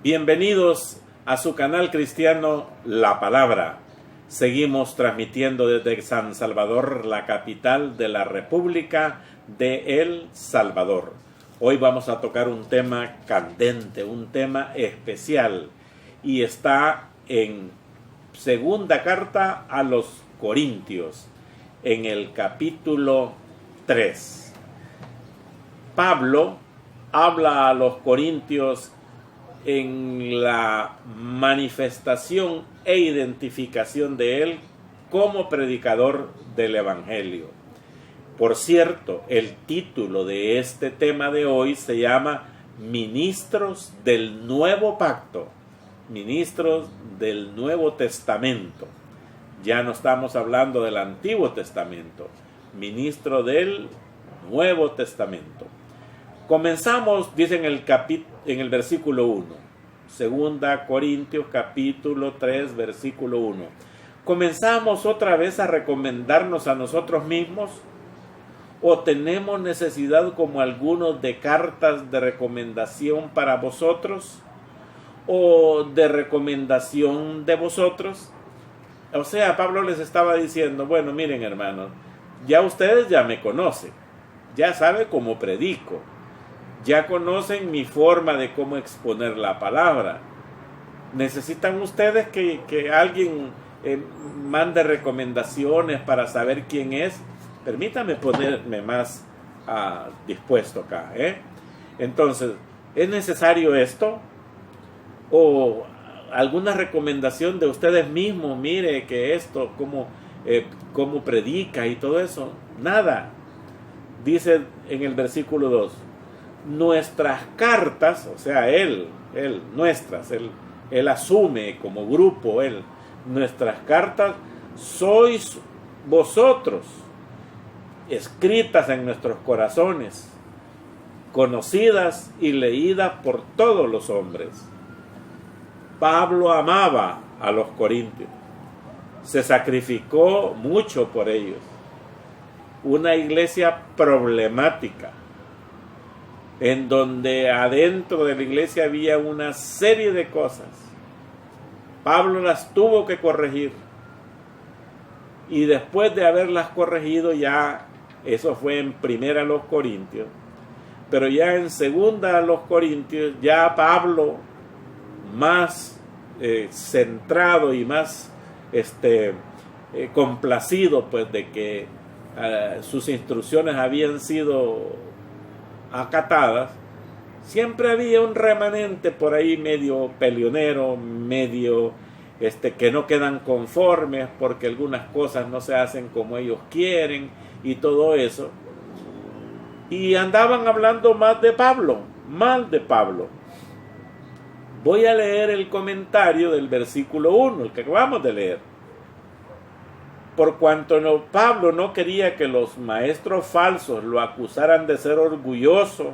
Bienvenidos a su canal cristiano La Palabra. Seguimos transmitiendo desde San Salvador, la capital de la República de El Salvador. Hoy vamos a tocar un tema candente, un tema especial, y está en segunda carta a los Corintios, en el capítulo 3. Pablo habla a los corintios en la manifestación e identificación de él como predicador del Evangelio. Por cierto, el título de este tema de hoy se llama Ministros del Nuevo Pacto, Ministros del Nuevo Testamento. Ya no estamos hablando del Antiguo Testamento, ministro del Nuevo Testamento. Comenzamos, dice en el versículo 1, segunda Corintios capítulo 3, versículo 1. ¿Comenzamos otra vez a recomendarnos a nosotros mismos? ¿O tenemos necesidad como algunos de cartas de recomendación para vosotros? ¿O de recomendación de vosotros? O sea, Pablo les estaba diciendo, bueno, miren hermanos, ya ustedes ya me conocen, ya saben cómo predico, ya conocen mi forma de cómo exponer la palabra. ¿Necesitan ustedes que alguien mande recomendaciones para saber quién es? Permítame ponerme más dispuesto acá. Entonces, ¿es necesario esto? ¿O alguna recomendación de ustedes mismos? Mire que esto, cómo predica y todo eso. Nada. Dice en el versículo 2. Nuestras cartas, o sea, nuestras, él asume como grupo, nuestras cartas sois vosotros, escritas en nuestros corazones, conocidas y leídas por todos los hombres. Pablo amaba a los corintios, se sacrificó mucho por ellos. Una iglesia problemática, en donde adentro de la iglesia había una serie de cosas. Pablo las tuvo que corregir. Y después de haberlas corregido, ya, eso fue en primera a los Corintios, pero ya en segunda a los Corintios, ya Pablo, más centrado y más complacido, pues, de que sus instrucciones habían sido acatadas, siempre había un remanente por ahí medio peleonero, medio que no quedan conformes porque algunas cosas no se hacen como ellos quieren y todo eso, y andaban hablando mal de Pablo. Voy a leer el comentario del versículo 1, el que acabamos de leer. Por cuanto Pablo no quería que los maestros falsos lo acusaran de ser orgulloso,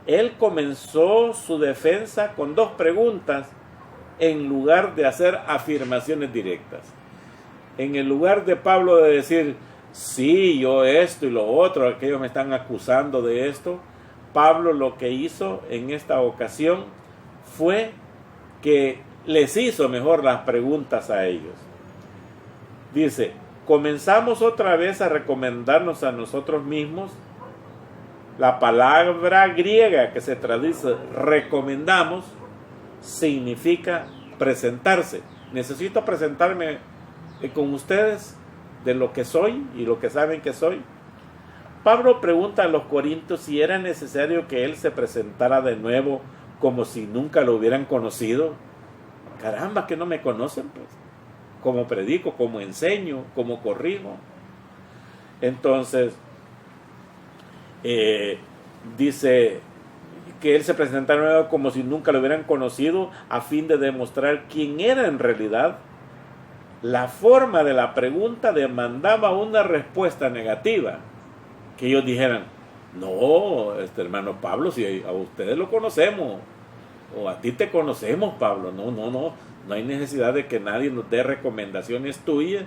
él comenzó su defensa con dos preguntas en lugar de hacer afirmaciones directas. En el lugar de Pablo de decir, sí, yo esto y lo otro, aquellos me están acusando de esto, Pablo lo que hizo en esta ocasión fue que les hizo mejor las preguntas a ellos. Dice, comenzamos otra vez a recomendarnos a nosotros mismos. La palabra griega que se traduce recomendamos significa presentarse. Necesito presentarme con ustedes de lo que soy y lo que saben que soy. Pablo pregunta a los corintios si era necesario que él se presentara de nuevo como si nunca lo hubieran conocido. Caramba, que no me conocen, pues. Cómo predico, cómo enseño, cómo corrijo. Entonces, dice que él se presentara como si nunca lo hubieran conocido, a fin de demostrar quién era en realidad. La forma de la pregunta demandaba una respuesta negativa, que ellos dijeran, no, hermano Pablo, si a ustedes lo conocemos, o a ti te conocemos, Pablo, no hay necesidad de que nadie nos dé recomendaciones tuyas,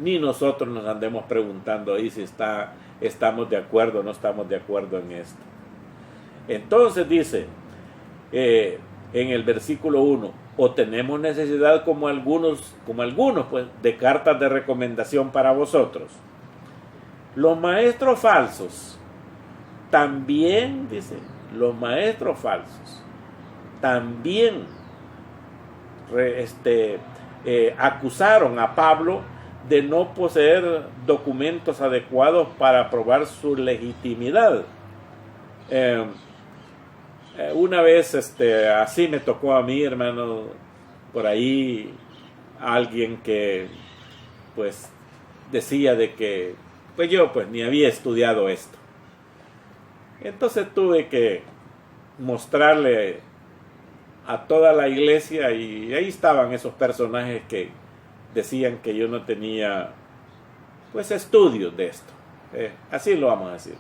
ni nosotros nos andemos preguntando ahí si estamos de acuerdo o no estamos de acuerdo en esto. Entonces dice, en el versículo 1, o tenemos necesidad como algunos pues, de cartas de recomendación para vosotros. Los maestros falsos también, dice, los maestros falsos también acusaron a Pablo de no poseer documentos adecuados para probar su legitimidad. Una vez así me tocó a mí, hermano, por ahí alguien que pues decía de que pues yo pues ni había estudiado esto. Entonces tuve que mostrarle a toda la iglesia, y ahí estaban esos personajes que decían que yo no tenía pues estudios de esto. Así lo vamos a decir.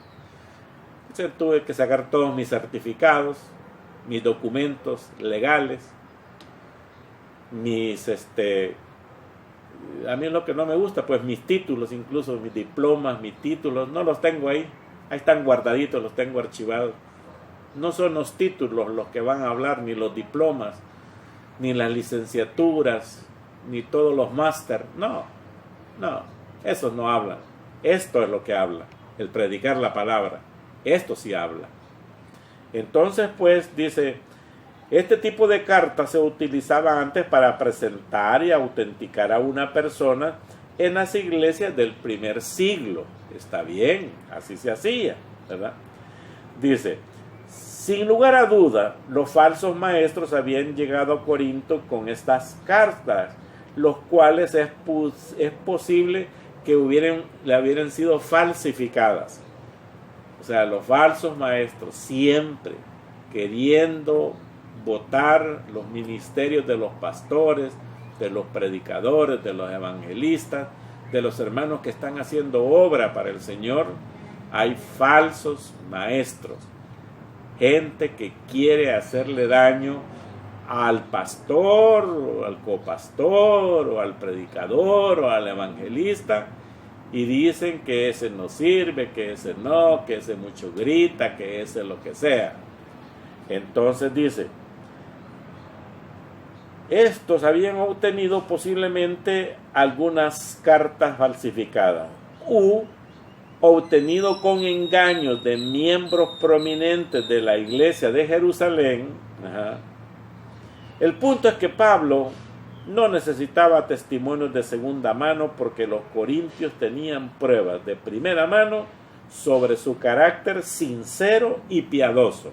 Entonces tuve que sacar todos mis certificados, mis documentos legales, a mí lo que no me gusta, pues mis títulos, incluso mis diplomas, mis títulos, no los tengo ahí están guardaditos, los tengo archivados. No son los títulos los que van a hablar, ni los diplomas, ni las licenciaturas, ni todos los máster, no, esos no hablan. Esto es lo que habla, el predicar la palabra, esto sí habla. Entonces pues dice, este tipo de cartas se utilizaba antes para presentar y autenticar a una persona en las iglesias del primer siglo. Está bien, así se hacía, ¿verdad? Dice, sin lugar a duda, los falsos maestros habían llegado a Corinto con estas cartas, los cuales es posible que hubieran sido falsificadas. O sea, los falsos maestros siempre queriendo botar los ministerios de los pastores, de los predicadores, de los evangelistas, de los hermanos que están haciendo obra para el Señor. Hay falsos maestros, gente que quiere hacerle daño al pastor, o al copastor, o al predicador, o al evangelista, y dicen que ese no sirve, que ese no, que ese mucho grita, que ese lo que sea. Entonces dice, estos habían obtenido posiblemente algunas cartas falsificadas, u obtenido con engaños de miembros prominentes de la iglesia de Jerusalén. El punto es que Pablo no necesitaba testimonios de segunda mano, porque los corintios tenían pruebas de primera mano sobre su carácter sincero y piadoso,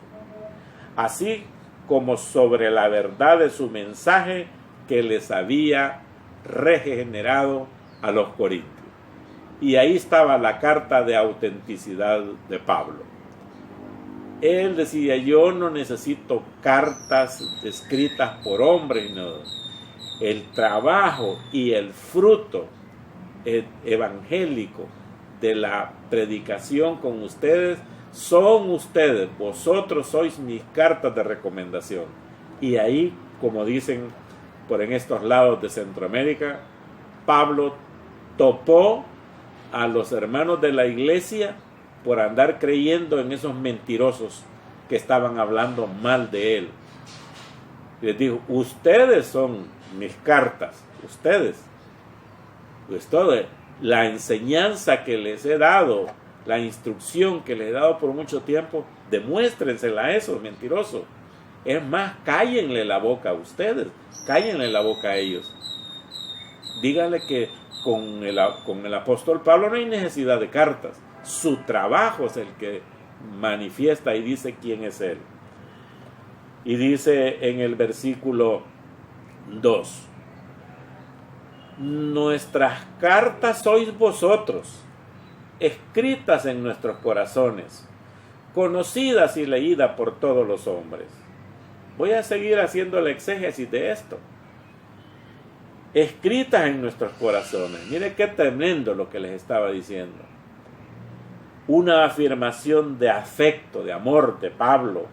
así como sobre la verdad de su mensaje que les había regenerado a los corintios. Y ahí estaba la carta de autenticidad de Pablo. Él decía, yo no necesito cartas escritas por hombres, no. El trabajo y el fruto evangélico de la predicación con ustedes son ustedes, vosotros sois mis cartas de recomendación. Y ahí, como dicen por en estos lados de Centroamérica, Pablo topó a los hermanos de la iglesia por andar creyendo en esos mentirosos que estaban hablando mal de él. Les dijo, ustedes son mis cartas, ustedes. Pues toda la enseñanza que les he dado, la instrucción que les he dado por mucho tiempo, demuéstrensela a esos mentirosos. Es más, cállenle la boca a ustedes, cállenle la boca a ellos. Díganle que con el apóstol Pablo no hay necesidad de cartas. Su trabajo es el que manifiesta y dice quién es él. Y dice en el versículo 2, nuestras cartas sois vosotros, escritas en nuestros corazones, conocidas y leídas por todos los hombres. Voy a seguir haciendo la exégesis de esto. Escritas en nuestros corazones. Mire qué tremendo lo que les estaba diciendo. Una afirmación de afecto, de amor de Pablo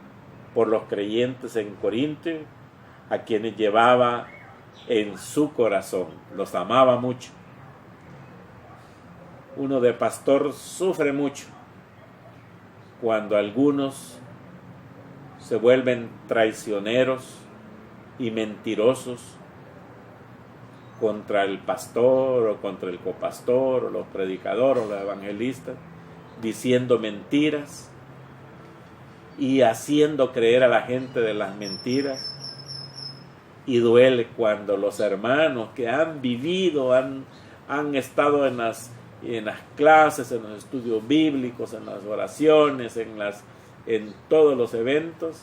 por los creyentes en Corinto, a quienes llevaba en su corazón. Los amaba mucho. Uno de pastor sufre mucho cuando algunos se vuelven traicioneros y mentirosos contra el pastor o contra el copastor o los predicadores o los evangelistas, diciendo mentiras y haciendo creer a la gente de las mentiras. Y duele cuando los hermanos que han vivido, han estado en las clases, en los estudios bíblicos, en las oraciones, en todos los eventos,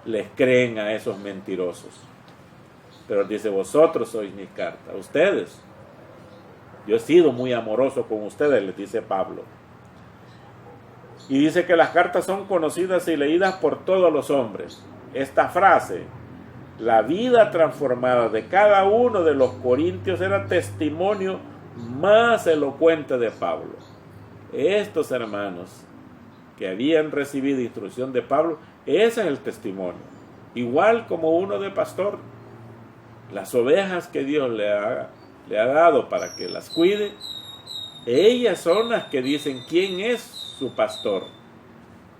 les creen a esos mentirosos. Pero dice, vosotros sois mi carta, ustedes. Yo he sido muy amoroso con ustedes, les dice Pablo. Y dice que las cartas son conocidas y leídas por todos los hombres. Esta frase, la vida transformada de cada uno de los corintios, era testimonio más elocuente de Pablo. Estos hermanos que habían recibido instrucción de Pablo, ese es el testimonio. Igual como uno de pastor, las ovejas que Dios le ha dado para que las cuide, ellas son las que dicen quién es su pastor.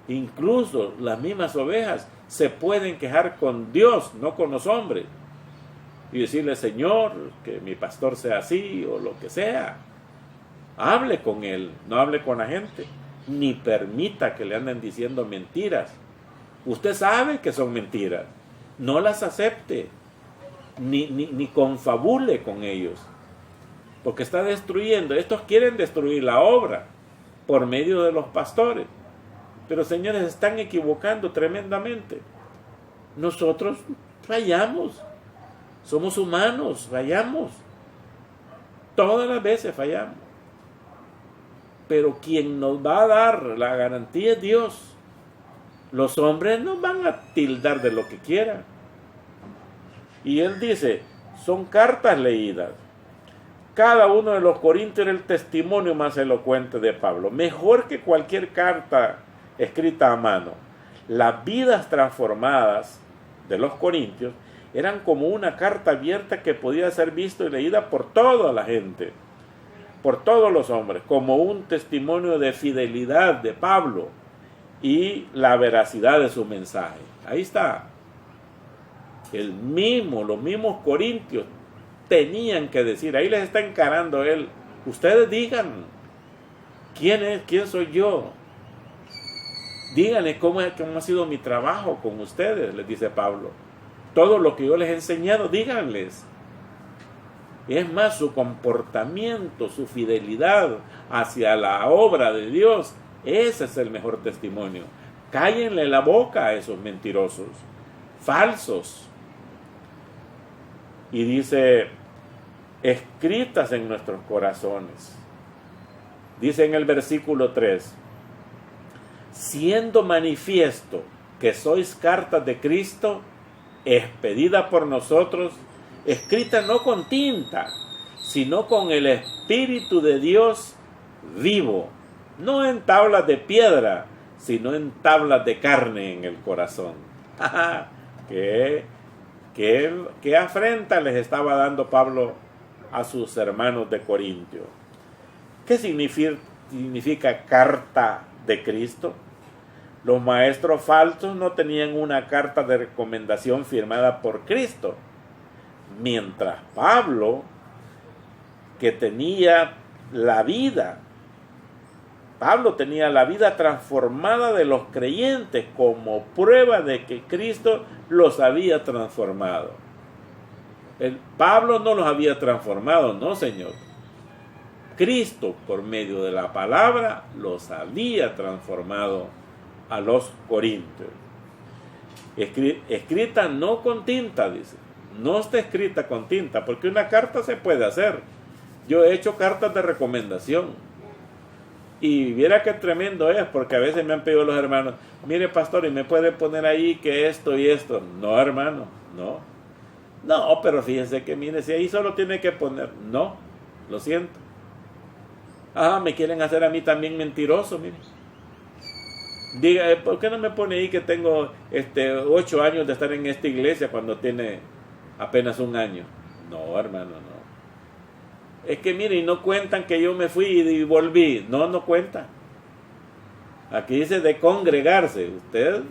Incluso las mismas ovejas se pueden quejar con Dios, no con los hombres, y decirle, Señor, que mi pastor sea así o lo que sea. Hable con él, no hable con la gente, ni permita que le anden diciendo mentiras. Usted sabe que son mentiras, no las acepte, ni confabule con ellos, porque está destruyendo. Estos quieren destruir la obra por medio de los pastores, pero señores, están equivocando tremendamente. Nosotros fallamos, somos humanos, fallamos, todas las veces fallamos, pero quien nos va a dar la garantía es Dios. Los hombres nos van a tildar de lo que quieran. Y él dice, son cartas leídas. Cada uno de los corintios era el testimonio más elocuente de Pablo, mejor que cualquier carta escrita a mano. Las vidas transformadas de los corintios eran como una carta abierta que podía ser vista y leída por toda la gente, por todos los hombres, como un testimonio de fidelidad de Pablo y la veracidad de su mensaje. Ahí está. Los mismos corintios tenían que decir, ahí les está encarando él, ustedes digan, ¿quién soy yo? Díganle cómo ha sido mi trabajo con ustedes, les dice Pablo. Todo lo que yo les he enseñado, díganles. Es más, su comportamiento, su fidelidad hacia la obra de Dios, ese es el mejor testimonio. Cállenle la boca a esos mentirosos, falsos. Y dice, escritas en nuestros corazones. Dice en el versículo 3, siendo manifiesto que sois cartas de Cristo, expedida por nosotros, escrita no con tinta, sino con el Espíritu de Dios vivo, no en tablas de piedra, sino en tablas de carne en el corazón. ¿Qué afrenta les estaba dando Pablo a sus hermanos de Corintio? ¿Qué significa carta de Cristo? Los maestros falsos no tenían una carta de recomendación firmada por Cristo, mientras Pablo, que tenía la vida, Pablo tenía la vida transformada de los creyentes como prueba de que Cristo los había transformado. Pablo no los había transformado, no, Señor. Cristo, por medio de la palabra, los había transformado a los corintios. Escrita no con tinta, dice. No está escrita con tinta, porque una carta se puede hacer. Yo he hecho cartas de recomendación. Y viera qué tremendo es, porque a veces me han pedido los hermanos, mire pastor, ¿y me puede poner ahí que esto y esto? No, hermano, no. No, pero fíjense que mire, si ahí solo tiene que poner, no, lo siento. Me quieren hacer a mí también mentiroso, mire. Diga, ¿por qué no me pone ahí que tengo 8 años de estar en esta iglesia cuando tiene apenas 1 año? No, hermano, no. Es que mire, y no cuentan que yo me fui y volví. No cuentan. Aquí dice de congregarse. Usted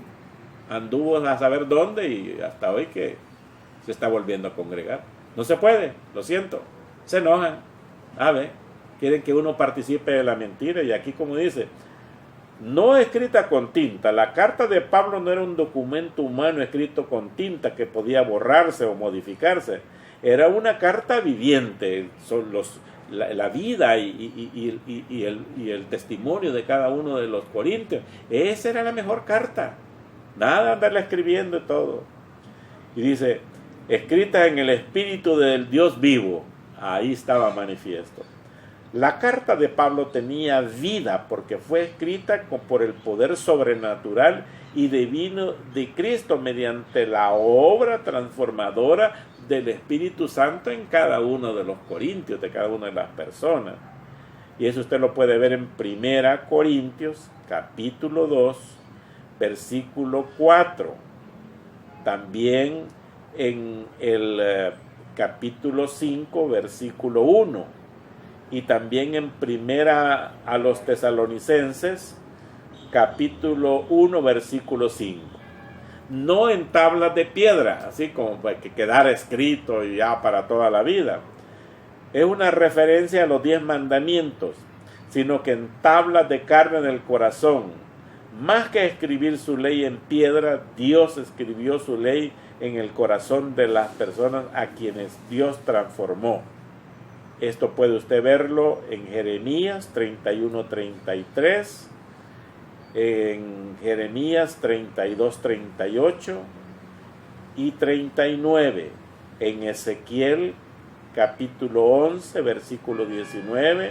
anduvo a saber dónde y hasta hoy que se está volviendo a congregar. No se puede, lo siento. Se enojan. Quieren que uno participe de la mentira. Y aquí, como dice, no escrita con tinta. La carta de Pablo no era un documento humano escrito con tinta que podía borrarse o modificarse. Era una carta viviente. Son la vida y el testimonio de cada uno de los corintios. Esa era la mejor carta. Nada andarla escribiendo y todo. Y dice, escrita en el Espíritu del Dios vivo. Ahí estaba manifiesto. La carta de Pablo tenía vida porque fue escrita por el poder sobrenatural y divino de Cristo mediante la obra transformadora del Espíritu Santo en cada uno de los corintios, de cada una de las personas. Y eso usted lo puede ver en 1 Corintios, capítulo 2, versículo 4. También en el capítulo 5, versículo 1. Y también en 1 a los Tesalonicenses, capítulo 1, versículo 5. No en tablas de piedra, así como para que quedara escrito y ya para toda la vida. Es una referencia a los 10 mandamientos, sino que en tablas de carne del corazón. Más que escribir su ley en piedra, Dios escribió su ley en el corazón de las personas a quienes Dios transformó. Esto puede usted verlo en Jeremías 31:33, en Jeremías 32:38 y 39, en Ezequiel capítulo 11, versículo 19,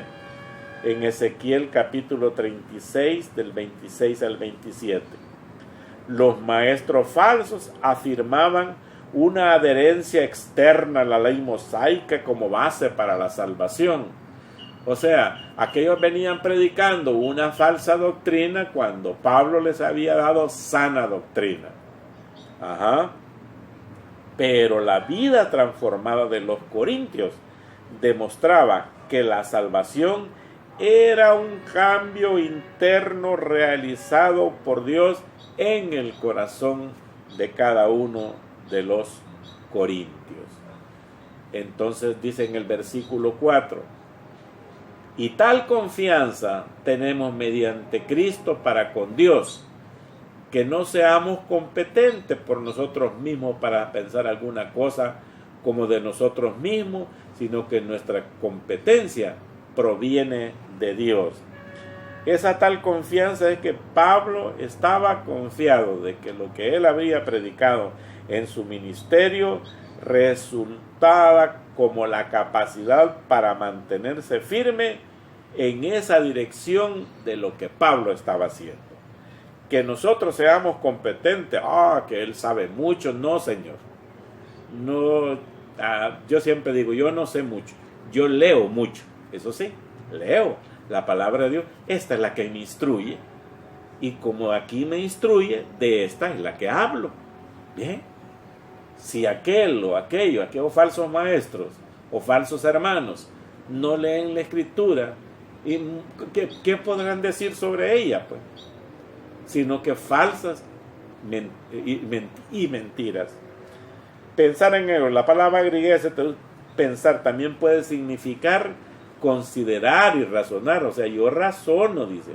en Ezequiel capítulo 36, del 26 al 27. Los maestros falsos afirmaban una adherencia externa a la ley mosaica como base para la salvación. O sea, aquellos venían predicando una falsa doctrina cuando Pablo les había dado sana doctrina. Pero la vida transformada de los corintios demostraba que la salvación era un cambio interno realizado por Dios en el corazón de cada uno de los corintios. Entonces dice en el versículo 4, y tal confianza tenemos mediante Cristo para con Dios, que no seamos competentes por nosotros mismos para pensar alguna cosa como de nosotros mismos, sino que nuestra competencia proviene de Dios. Esa tal confianza es que Pablo estaba confiado de que lo que él había predicado en su ministerio resultaba como la capacidad para mantenerse firme en esa dirección de lo que Pablo estaba haciendo. Que nosotros seamos competentes, que él sabe mucho, no, señor. No, yo siempre digo, yo no sé mucho, yo leo mucho, eso sí, leo la palabra de Dios, esta es la que me instruye, y como aquí me instruye, de esta es la que hablo. Bien, si aquellos falsos maestros o falsos hermanos no leen la escritura, ¿qué podrán decir sobre ella? Pues, sino que falsas y mentiras. Pensar en ello, la palabra griega pensar también puede significar considerar y razonar. O sea, yo razono, dice.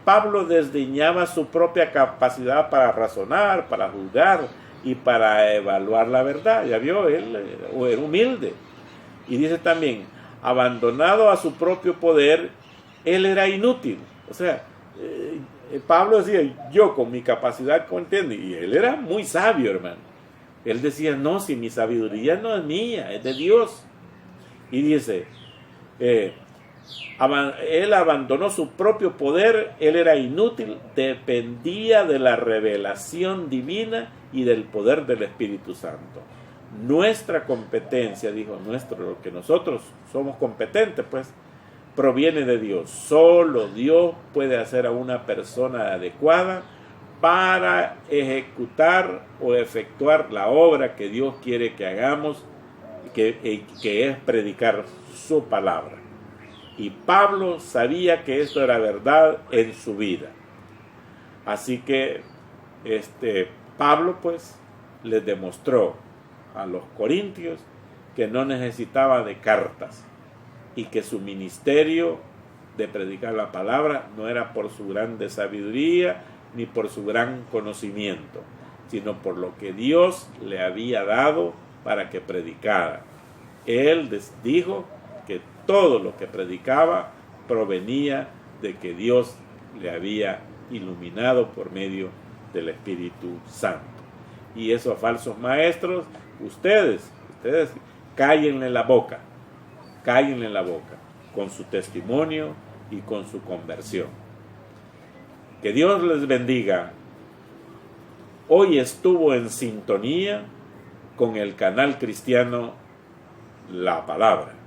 Pablo desdeñaba su propia capacidad para razonar, para juzgar y para evaluar la verdad. Ya vio, él era humilde. Y dice también, abandonado a su propio poder, él era inútil. O sea, Pablo decía, yo con mi capacidad, ¿entiende? Y él era muy sabio, hermano. Él decía, no, si mi sabiduría no es mía, es de Dios. Y dice, él abandonó su propio poder, él era inútil, dependía de la revelación divina y del poder del Espíritu Santo. Nuestra competencia, dijo, lo que nosotros somos competentes, pues, proviene de Dios. Solo Dios puede hacer a una persona adecuada para ejecutar o efectuar la obra que Dios quiere que hagamos, que es predicar su palabra. Y Pablo sabía que esto era verdad en su vida. Así que Pablo pues les demostró a los corintios que no necesitaba de cartas y que su ministerio de predicar la palabra no era por su grande sabiduría ni por su gran conocimiento, sino por lo que Dios le había dado para que predicara. Él les dijo que todo lo que predicaba provenía de que Dios le había iluminado por medio del Espíritu Santo. Y esos falsos maestros, ustedes cállenle la boca con su testimonio y con su conversión. Que Dios les bendiga. Hoy estuvo en sintonía con el canal cristiano La Palabra.